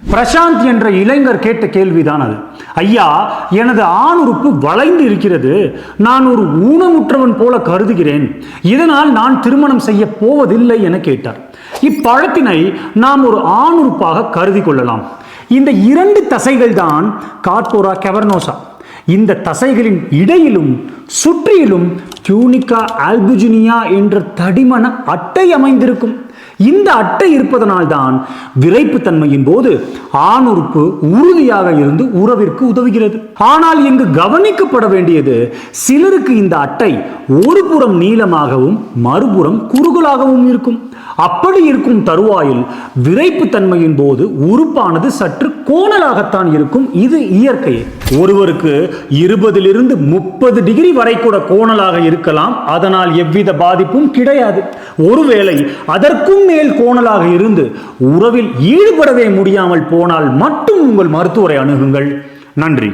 பிரசாந்த் என்ற இளைஞர் கேட்ட கேள்விதான் அது. ஐயா, எனது ஆண் உறுப்பு வளைந்து இருக்கிறது, நான் ஒரு ஊனமுற்றவன் போல கருதுகிறேன், இதனால் நான் திருமணம் செய்ய போவதில்லை என கேட்டார். இப்பழத்தினை நாம் ஒரு ஆண் உறுப்பாக கருதி கொள்ளலாம். இந்த 2 தசைகள் தான் கார்போரா கேவர்னோசா. இந்த தசைகளின் இடையிலும் சுற்றிலும் டியூனிகா ஆல்புஜினியா என்ற தடிமன அட்டை அமைந்திருக்கும். இந்த அட்டை இருப்பதனால்தான் விரைப்புத்தன்மையின் போது ஆண் உறுப்பு உறுதியாக இருந்து உறவிற்கு உதவுகிறது. ஆனால் இங்கு கவனிக்கப்பட வேண்டியது, சிலருக்கு இந்த அட்டை ஒரு புறம் நீளமாகவும் மறுபுறம் குறுகலாகவும் இருக்கும். அப்படி இருக்கும் தருவாயில் விரைப்புத்தன்மையின் போது உறுப்பானது சற்று கோணலாகத்தான் இருக்கும். இது இயற்கையே. ஒருவருக்கு 20 to 30 டிகிரி வரை கூட கோணலாக இருக்கலாம். அதனால் எவ்வித பாதிப்பும் கிடையாது. ஒருவேளை அதற்கும் மேல் கோணலாக இருந்து உறவில் ஈடுபடவே முடியாமல் போனால் மட்டும் உங்கள் மருத்துவரை அணுகுங்கள். நன்றி.